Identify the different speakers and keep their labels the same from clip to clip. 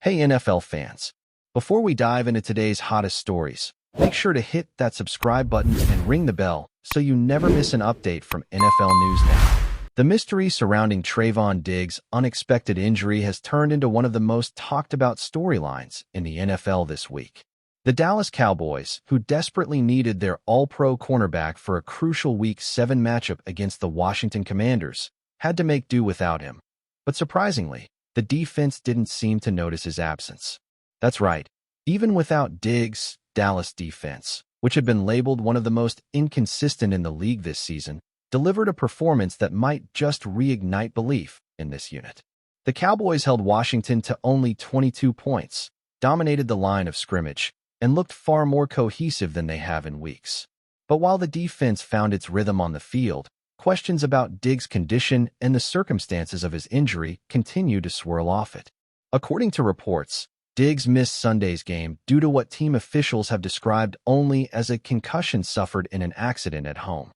Speaker 1: Hey NFL fans, before we dive into today's hottest stories, make sure to hit that subscribe button and ring the bell so you never miss an update from NFL News Now. The mystery surrounding Trayvon Diggs' unexpected injury has turned into one of the most talked about storylines in the NFL this week. The Dallas Cowboys, who desperately needed their all-pro cornerback for a crucial Week 7 matchup against the Washington Commanders, had to make do without him. But surprisingly, the defense didn't seem to notice his absence. That's right, even without Diggs' Dallas defense, which had been labeled one of the most inconsistent in the league this season, delivered a performance that might just reignite belief in this unit. The Cowboys held Washington to only 22 points, dominated the line of scrimmage, and looked far more cohesive than they have in weeks. But while the defense found its rhythm on the field, questions about Diggs' condition and the circumstances of his injury continue to swirl off it. According to reports, Diggs missed Sunday's game due to what team officials have described only as a concussion suffered in an accident at home.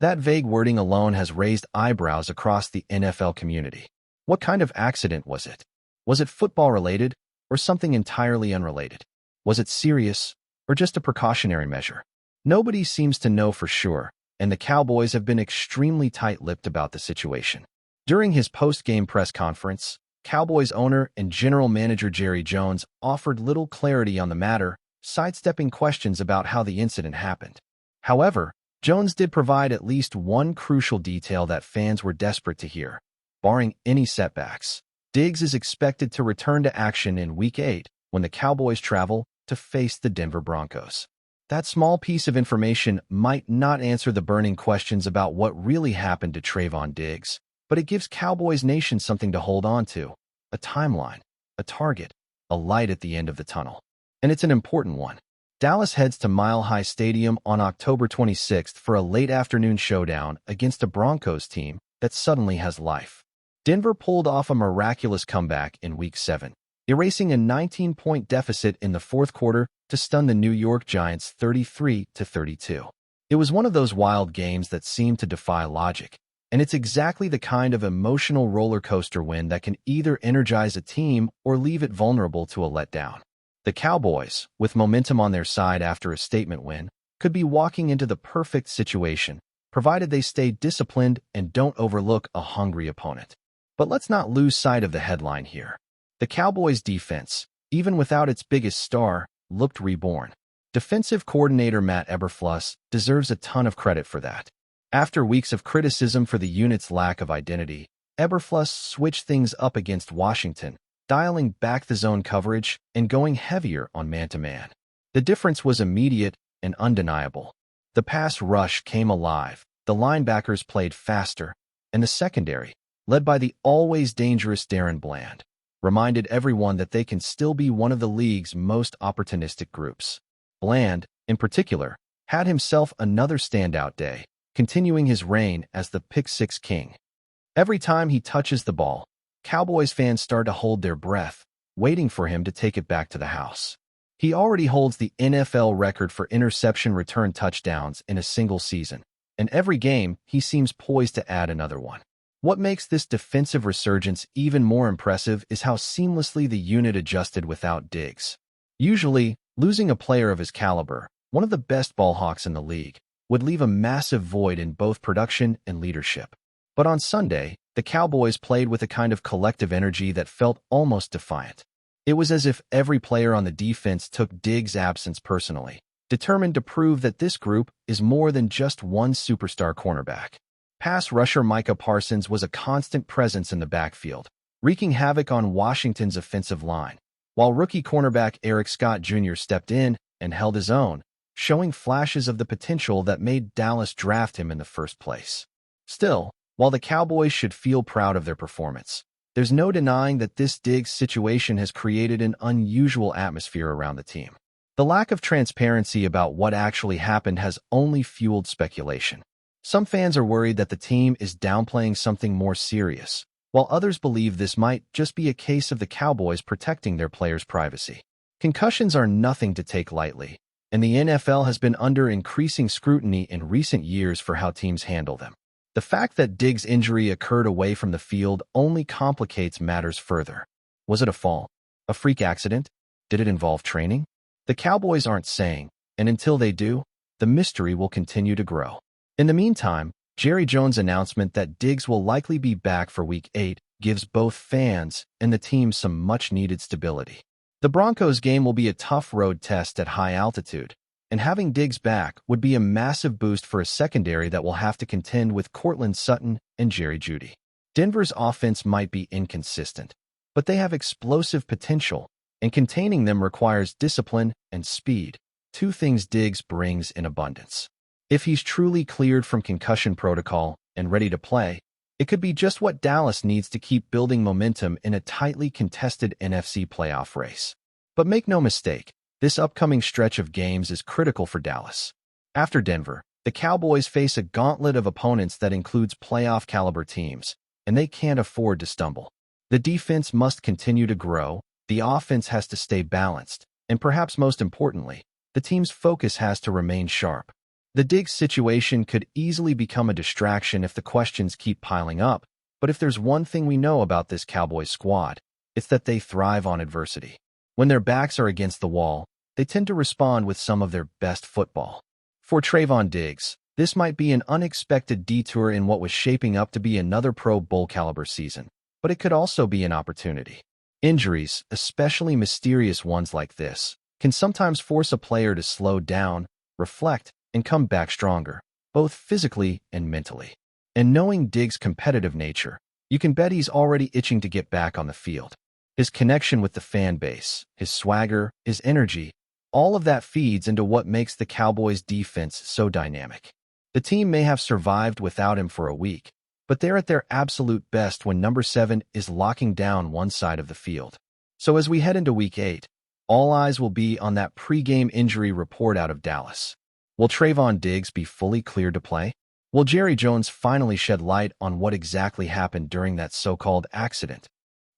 Speaker 1: That vague wording alone has raised eyebrows across the NFL community. What kind of accident was it? Was it football-related or something entirely unrelated? Was it serious or just a precautionary measure? Nobody seems to know for sure, and the Cowboys have been extremely tight-lipped about the situation. During his post-game press conference, Cowboys owner and general manager Jerry Jones offered little clarity on the matter, sidestepping questions about how the incident happened. However, Jones did provide at least one crucial detail that fans were desperate to hear. Barring any setbacks, Diggs is expected to return to action in Week 8 when the Cowboys travel to face the Denver Broncos. That small piece of information might not answer the burning questions about what really happened to Trayvon Diggs, but it gives Cowboys Nation something to hold on to, a timeline, a target, a light at the end of the tunnel. And it's an important one. Dallas heads to Mile High Stadium on October 26th for a late afternoon showdown against a Broncos team that suddenly has life. Denver pulled off a miraculous comeback in Week 7, erasing a 19-point deficit in the fourth quarter to stun the New York Giants 33-32. It was one of those wild games that seemed to defy logic, and it's exactly the kind of emotional roller coaster win that can either energize a team or leave it vulnerable to a letdown. The Cowboys, with momentum on their side after a statement win, could be walking into the perfect situation, provided they stay disciplined and don't overlook a hungry opponent. But let's not lose sight of the headline here. The Cowboys' defense, even without its biggest star, looked reborn. Defensive coordinator Matt Eberflus deserves a ton of credit for that. After weeks of criticism for the unit's lack of identity, Eberflus switched things up against Washington, dialing back the zone coverage and going heavier on man-to-man. The difference was immediate and undeniable. The pass rush came alive, the linebackers played faster, and the secondary, led by the always dangerous Darren Bland, reminded everyone that they can still be one of the league's most opportunistic groups. Bland, in particular, had himself another standout day, continuing his reign as the pick-six king. Every time he touches the ball, Cowboys fans start to hold their breath, waiting for him to take it back to the house. He already holds the NFL record for interception return touchdowns in a single season, and every game he seems poised to add another one. What makes this defensive resurgence even more impressive is how seamlessly the unit adjusted without Diggs. Usually, losing a player of his caliber, one of the best ball hawks in the league, would leave a massive void in both production and leadership. But on Sunday, the Cowboys played with a kind of collective energy that felt almost defiant. It was as if every player on the defense took Diggs' absence personally, determined to prove that this group is more than just one superstar cornerback. Pass rusher Micah Parsons was a constant presence in the backfield, wreaking havoc on Washington's offensive line, while rookie cornerback Eric Scott Jr. stepped in and held his own, showing flashes of the potential that made Dallas draft him in the first place. Still, while the Cowboys should feel proud of their performance, there's no denying that this Diggs situation has created an unusual atmosphere around the team. The lack of transparency about what actually happened has only fueled speculation. Some fans are worried that the team is downplaying something more serious, while others believe this might just be a case of the Cowboys protecting their players' privacy. Concussions are nothing to take lightly, and the NFL has been under increasing scrutiny in recent years for how teams handle them. The fact that Diggs' injury occurred away from the field only complicates matters further. Was it a fall? A freak accident? Did it involve training? The Cowboys aren't saying, and until they do, the mystery will continue to grow. In the meantime, Jerry Jones' announcement that Diggs will likely be back for Week 8 gives both fans and the team some much-needed stability. The Broncos game will be a tough road test at high altitude, and having Diggs back would be a massive boost for a secondary that will have to contend with Courtland Sutton and Jerry Jeudy. Denver's offense might be inconsistent, but they have explosive potential, and containing them requires discipline and speed, two things Diggs brings in abundance. If he's truly cleared from concussion protocol and ready to play, it could be just what Dallas needs to keep building momentum in a tightly contested NFC playoff race. But make no mistake, this upcoming stretch of games is critical for Dallas. After Denver, the Cowboys face a gauntlet of opponents that includes playoff-caliber teams, and they can't afford to stumble. The defense must continue to grow, the offense has to stay balanced, and perhaps most importantly, the team's focus has to remain sharp. The Diggs situation could easily become a distraction if the questions keep piling up, but if there's one thing we know about this Cowboys squad, it's that they thrive on adversity. When their backs are against the wall, they tend to respond with some of their best football. For Trayvon Diggs, this might be an unexpected detour in what was shaping up to be another Pro Bowl-caliber season, but it could also be an opportunity. Injuries, especially mysterious ones like this, can sometimes force a player to slow down, reflect, and come back stronger, both physically and mentally. And knowing Diggs' competitive nature, you can bet he's already itching to get back on the field. His connection with the fan base, his swagger, his energy, all of that feeds into what makes the Cowboys' defense so dynamic. The team may have survived without him for a week, but they're at their absolute best when number 7 is locking down one side of the field. So as we head into Week 8, all eyes will be on that pre-game injury report out of Dallas. Will Trayvon Diggs be fully cleared to play? Will Jerry Jones finally shed light on what exactly happened during that so-called accident?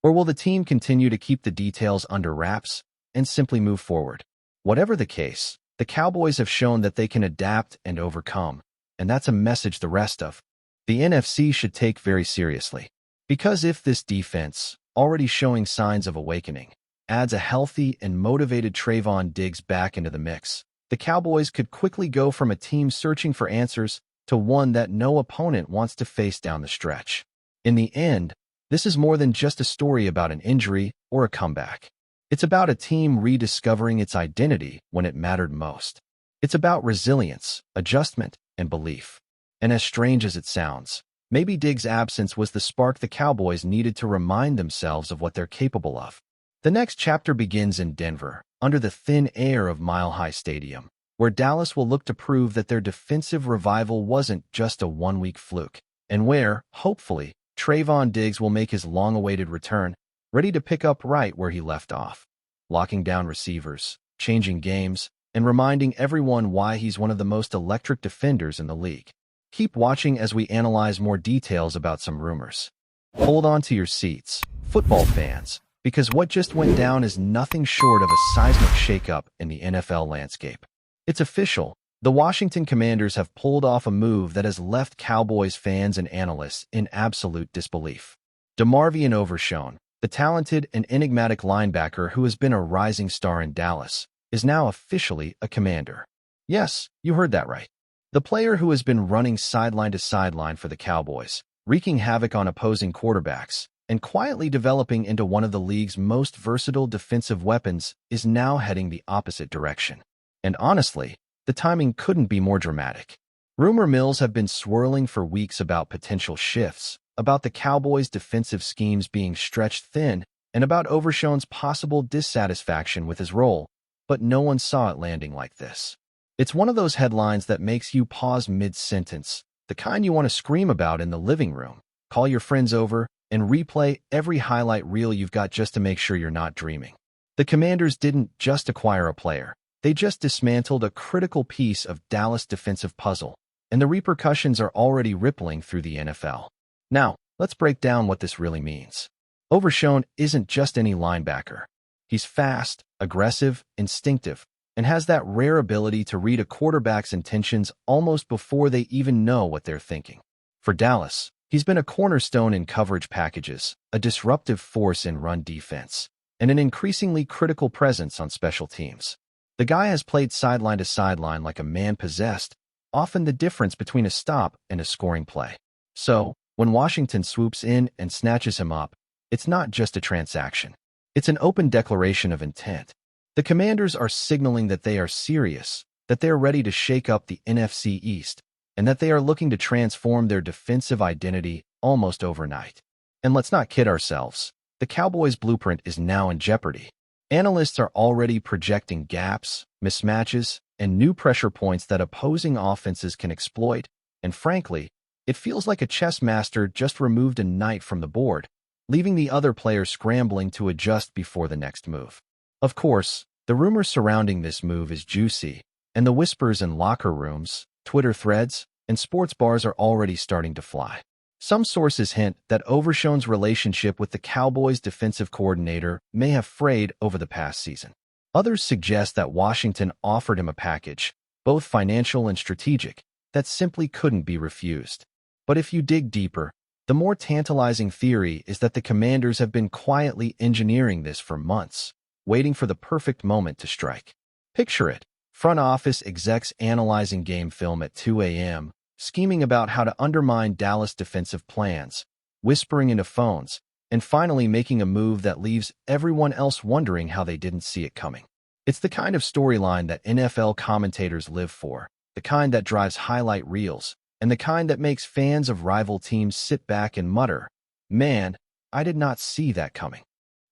Speaker 1: Or will the team continue to keep the details under wraps and simply move forward? Whatever the case, the Cowboys have shown that they can adapt and overcome, and that's a message the rest of the NFC should take very seriously. Because if this defense, already showing signs of awakening, adds a healthy and motivated Trayvon Diggs back into the mix, the Cowboys could quickly go from a team searching for answers to one that no opponent wants to face down the stretch. In the end, this is more than just a story about an injury or a comeback. It's about a team rediscovering its identity when it mattered most. It's about resilience, adjustment, and belief. And as strange as it sounds, maybe Diggs' absence was the spark the Cowboys needed to remind themselves of what they're capable of. The next chapter begins in Denver, under the thin air of Mile High Stadium, where Dallas will look to prove that their defensive revival wasn't just a one-week fluke, and where, hopefully, Trayvon Diggs will make his long-awaited return, ready to pick up right where he left off, locking down receivers, changing games, and reminding everyone why he's one of the most electric defenders in the league. Keep watching as we analyze more details about some rumors. Hold on to your seats, football fans, because what just went down is nothing short of a seismic shakeup in the NFL landscape. It's official. The Washington Commanders have pulled off a move that has left Cowboys fans and analysts in absolute disbelief. DeMarvion Overshown, the talented and enigmatic linebacker who has been a rising star in Dallas, is now officially a Commander. Yes, you heard that right. The player who has been running sideline to sideline for the Cowboys, wreaking havoc on opposing quarterbacks, and quietly developing into one of the league's most versatile defensive weapons, is now heading the opposite direction. And honestly, the timing couldn't be more dramatic. Rumor mills have been swirling for weeks about potential shifts, about the Cowboys' defensive schemes being stretched thin, and about Overshown's possible dissatisfaction with his role, but no one saw it landing like this. It's one of those headlines that makes you pause mid-sentence, the kind you want to scream about in the living room, call your friends over, and replay every highlight reel you've got just to make sure you're not dreaming. The Commanders didn't just acquire a player. They just dismantled a critical piece of Dallas' defensive puzzle, and the repercussions are already rippling through the NFL. Now, let's break down what this really means. Overshown isn't just any linebacker. He's fast, aggressive, instinctive, and has that rare ability to read a quarterback's intentions almost before they even know what they're thinking. For Dallas, he's been a cornerstone in coverage packages, a disruptive force in run defense, and an increasingly critical presence on special teams. The guy has played sideline to sideline like a man possessed, often the difference between a stop and a scoring play. So, when Washington swoops in and snatches him up, it's not just a transaction. It's an open declaration of intent. The Commanders are signaling that they are serious, that they are ready to shake up the NFC East, and that they are looking to transform their defensive identity almost overnight. And let's not kid ourselves. The Cowboys' blueprint is now in jeopardy. Analysts are already projecting gaps, mismatches, and new pressure points that opposing offenses can exploit, and frankly, it feels like a chess master just removed a knight from the board, leaving the other players scrambling to adjust before the next move. Of course, the rumors surrounding this move is juicy, and the whispers in locker rooms, Twitter threads, and sports bars are already starting to fly. Some sources hint that Overshown's relationship with the Cowboys' defensive coordinator may have frayed over the past season. Others suggest that Washington offered him a package, both financial and strategic, that simply couldn't be refused. But if you dig deeper, the more tantalizing theory is that the Commanders have been quietly engineering this for months, waiting for the perfect moment to strike. Picture it, front office execs analyzing game film at 2 a.m., scheming about how to undermine Dallas' defensive plans, whispering into phones, and finally making a move that leaves everyone else wondering how they didn't see it coming. It's the kind of storyline that NFL commentators live for, the kind that drives highlight reels, and the kind that makes fans of rival teams sit back and mutter, "Man, I did not see that coming."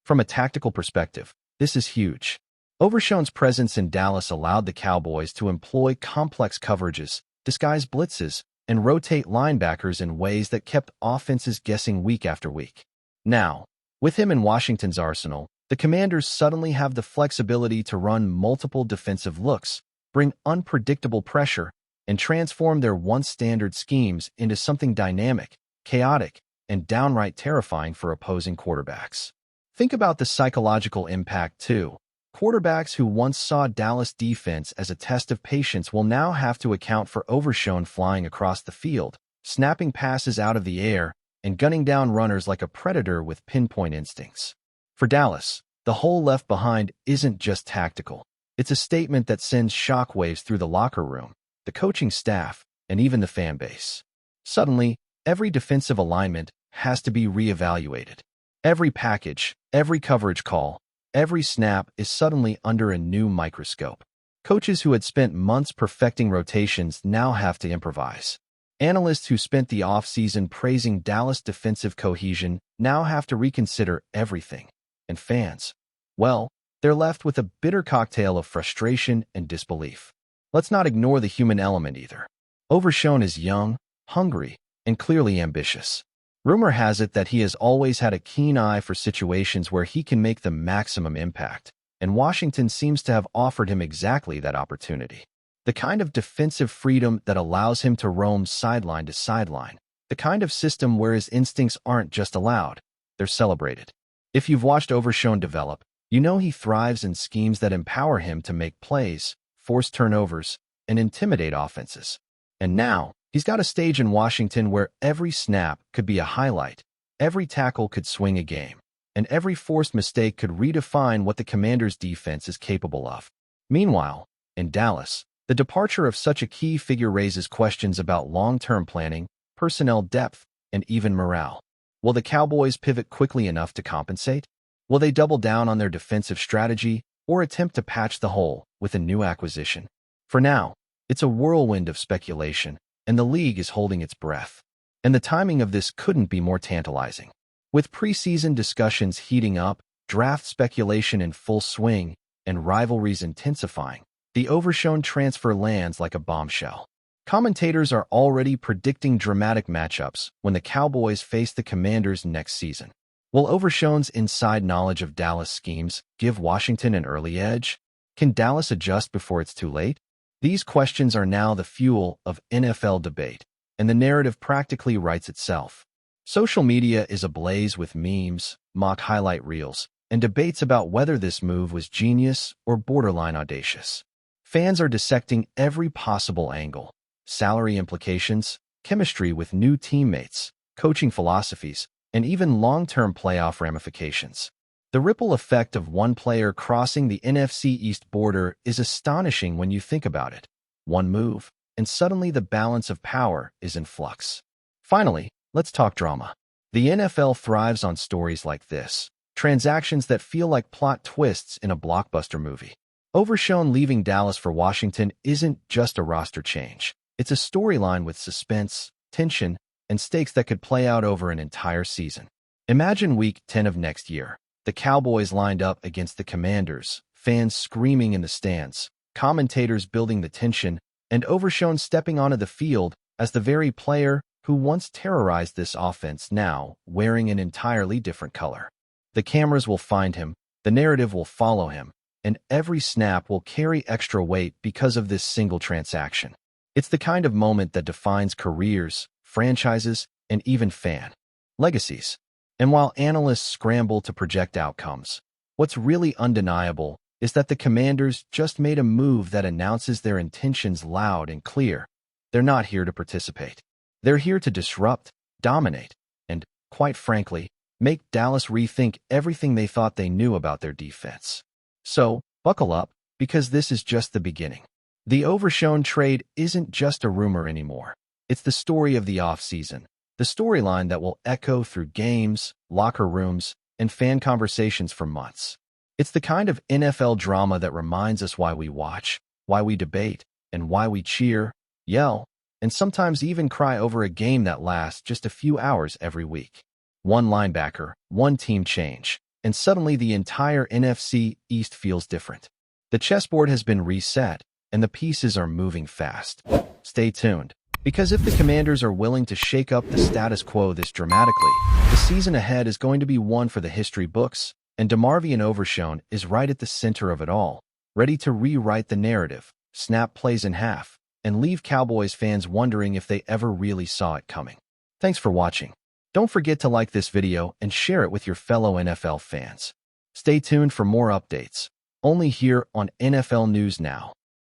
Speaker 1: From a tactical perspective, this is huge. Overshown's presence in Dallas allowed the Cowboys to employ complex coverages, disguise blitzes, and rotate linebackers in ways that kept offenses guessing week after week. Now, with him in Washington's arsenal, the Commanders suddenly have the flexibility to run multiple defensive looks, bring unpredictable pressure, and transform their once standard schemes into something dynamic, chaotic, and downright terrifying for opposing quarterbacks. Think about the psychological impact, too. Quarterbacks who once saw Dallas defense as a test of patience will now have to account for Overshown flying across the field, snapping passes out of the air, and gunning down runners like a predator with pinpoint instincts. For Dallas, the hole left behind isn't just tactical. It's a statement that sends shockwaves through the locker room, the coaching staff, and even the fan base. Suddenly, every defensive alignment has to be reevaluated. Every package, every coverage call, every snap is suddenly under a new microscope. Coaches who had spent months perfecting rotations now have to improvise. Analysts who spent the offseason praising Dallas' defensive cohesion now have to reconsider everything. And fans, well, they're left with a bitter cocktail of frustration and disbelief. Let's not ignore the human element either. Overshown is young, hungry, and clearly ambitious. Rumor has it that he has always had a keen eye for situations where he can make the maximum impact, and Washington seems to have offered him exactly that opportunity. The kind of defensive freedom that allows him to roam sideline to sideline. The kind of system where his instincts aren't just allowed, they're celebrated. If you've watched Overshown develop, you know he thrives in schemes that empower him to make plays, force turnovers, and intimidate offenses. And now, he's got a stage in Washington where every snap could be a highlight, every tackle could swing a game, and every forced mistake could redefine what the Commanders' defense is capable of. Meanwhile, in Dallas, the departure of such a key figure raises questions about long-term planning, personnel depth, and even morale. Will the Cowboys pivot quickly enough to compensate? Will they double down on their defensive strategy or attempt to patch the hole with a new acquisition? For now, it's a whirlwind of speculation, and the league is holding its breath. And the timing of this couldn't be more tantalizing. With preseason discussions heating up, draft speculation in full swing, and rivalries intensifying, the Overshown transfer lands like a bombshell. Commentators are already predicting dramatic matchups when the Cowboys face the Commanders next season. Will Overshown's inside knowledge of Dallas schemes give Washington an early edge? Can Dallas adjust before it's too late? These questions are now the fuel of NFL debate, and the narrative practically writes itself. Social media is ablaze with memes, mock highlight reels, and debates about whether this move was genius or borderline audacious. Fans are dissecting every possible angle: salary implications, chemistry with new teammates, coaching philosophies, and even long-term playoff ramifications. The ripple effect of one player crossing the NFC East border is astonishing when you think about it. One move, and suddenly the balance of power is in flux. Finally, let's talk drama. The NFL thrives on stories like this, transactions that feel like plot twists in a blockbuster movie. Overshown leaving Dallas for Washington isn't just a roster change. It's a storyline with suspense, tension, and stakes that could play out over an entire season. Imagine Week 10 of next year. The Cowboys lined up against the Commanders, fans screaming in the stands, commentators building the tension, and Overshown stepping onto the field as the very player who once terrorized this offense, now wearing an entirely different color. The cameras will find him, the narrative will follow him, and every snap will carry extra weight because of this single transaction. It's the kind of moment that defines careers, franchises, and even fan legacies. And while analysts scramble to project outcomes, what's really undeniable is that the Commanders just made a move that announces their intentions loud and clear. They're not here to participate. They're here to disrupt, dominate, and, quite frankly, make Dallas rethink everything they thought they knew about their defense. So, buckle up, because this is just the beginning. The Overshown trade isn't just a rumor anymore. It's the story of the offseason. The storyline that will echo through games, locker rooms, and fan conversations for months. It's the kind of NFL drama that reminds us why we watch, why we debate, and why we cheer, yell, and sometimes even cry over a game that lasts just a few hours every week. One linebacker, one team change, and suddenly the entire NFC East feels different. The chessboard has been reset, and the pieces are moving fast. Stay tuned. Because if the Commanders are willing to shake up the status quo this dramatically, the season ahead is going to be one for the history books, and DeMarvion Overshown is right at the center of it all, ready to rewrite the narrative, snap plays in half, and leave Cowboys fans wondering if they ever really saw it coming. Thanks for watching. Don't forget to like this video and share it with your fellow NFL fans. Stay tuned for more updates, only here on NFL News Now.